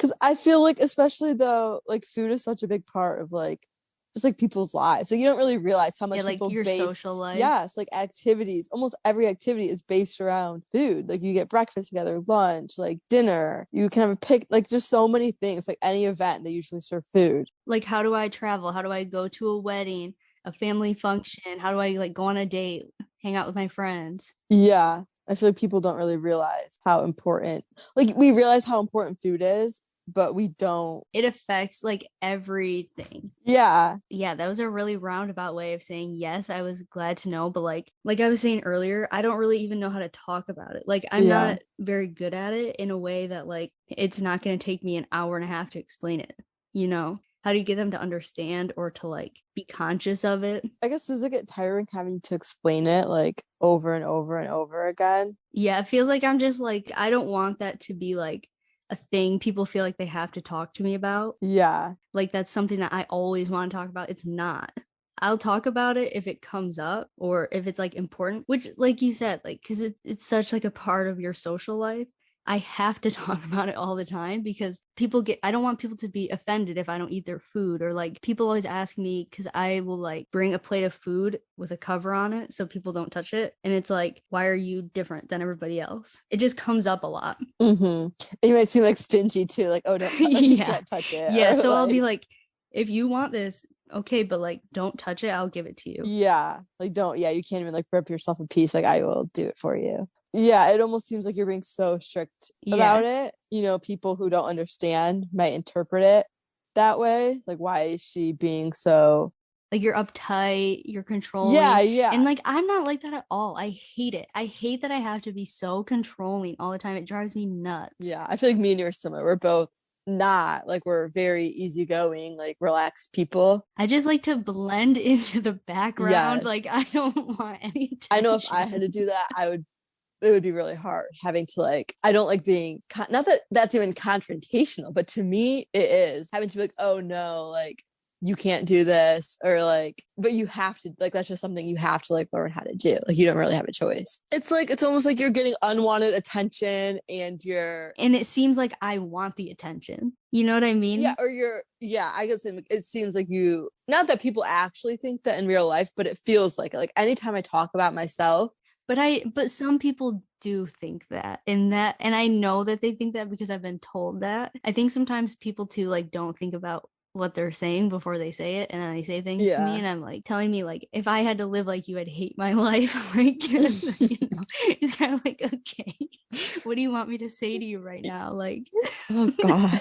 Because I feel like, especially though, like food is such a big part of like just like people's lives. So you don't really realize how Yeah, much like people your base, social life. yes, like activities. Almost every activity is based around food. Like you get breakfast together, lunch, like dinner. You can have a pic, like just so many things. Like any event, they usually serve food. Like, how do I travel? How do I go to a wedding, a family function? How do I like go on a date, hang out with my friends? Yeah. I feel like people don't really realize how important, like we realize how important food is, but we don't. It affects like everything. Yeah. Yeah, that was a really roundabout way of saying yes. I was glad to know, but like I was saying earlier, I don't really even know how to talk about it. Like I'm Yeah. not very good at it in a way that like it's not going to take me an hour and a half to explain it, you know? How do you get them to understand or to like be conscious of it? I guess does it get tiring having to explain it like over and over and over again? Yeah, it feels like I'm just like I don't want that to be like a thing people feel like they have to talk to me about. Yeah. Like that's something that I always want to talk about. It's not. I'll talk about it if it comes up or if it's like important, which like you said, like because it's such like a part of your social life. I have to talk about it all the time because people get I don't want people to be offended if I don't eat their food or like people always ask me because I will like bring a plate of food with a cover on it so people don't touch it. And it's like, why are you different than everybody else? It just comes up a lot. Mm-hmm. You might seem like stingy too, like, oh, don't like you Yeah. can't touch it, Yeah. or So I'll be like, like, if you want this, okay, but like don't touch it, I'll give it to you. yeah, like don't, yeah, you can't even like rip yourself a piece, like I will do it for you. Yeah, it almost seems like you're being so strict about Yeah. it. People who don't understand might interpret it that way. Like, why is she being so, Like you're uptight, you're yeah, controlling. And yeah. like I'm not like that at all. I hate it. I hate that I have to be so controlling all the time. It drives me nuts. Yeah, I feel like me and you are similar. We're both not like we're very easygoing, like relaxed people. I just like to blend into the background. Like Yes. I don't want any I know if I had attention. to do that, it would be really hard having to like, I don't like being, not that that's even confrontational, but to me, it is having to be like, oh no, like you can't do this, or like, but you have to, like, that's just something you have to like learn how to do. Like, you don't really have a choice. It's like, it's almost like you're getting unwanted attention and you're, And it seems like I want the attention. You know what I yeah, mean? or you're, yeah, I guess it seems like you, not that people actually think that in real life, but it feels like anytime I talk about myself, But some people do think that and I know that they think that because I've been told that. I think sometimes people too like don't think about what they're saying before they say it and then they say things to me yeah. and I'm like telling me like if I had to live like you I'd hate my life like it's kind of like okay what do you want me to say to you right now like Oh God.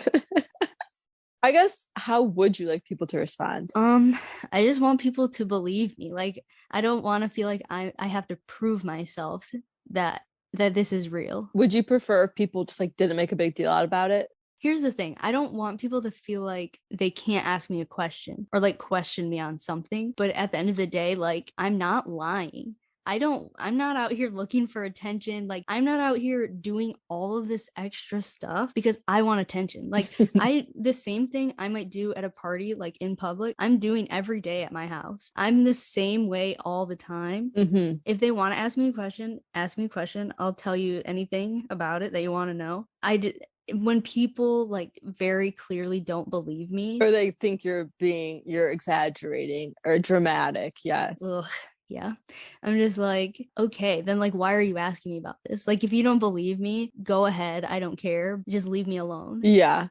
I guess how would you like people to respond? um I just want people to believe me like I don't want to feel like I have to prove myself that that this is real. Would you prefer if people just like didn't make a big deal out about it? Here's the thing. I don't want people to feel like they can't ask me a question or like question me on something. But at the end of the day, like I'm not lying. I'm not out here looking for attention. Like I'm not out here doing all of this extra stuff because I want attention. Like the same thing I might do at a party, like in public, I'm doing every day at my house. I'm the same way all the time. Mm-hmm. If they want to ask me a question, ask me a question. I'll tell you anything about it that you want to know. I did when people like very clearly don't believe me. Or they think you're exaggerating or dramatic. Yes. Ugh, yeah. I'm just like, okay, then like why are you asking me about this? Like if you don't believe me, go ahead. I don't care. Just leave me alone. Yeah.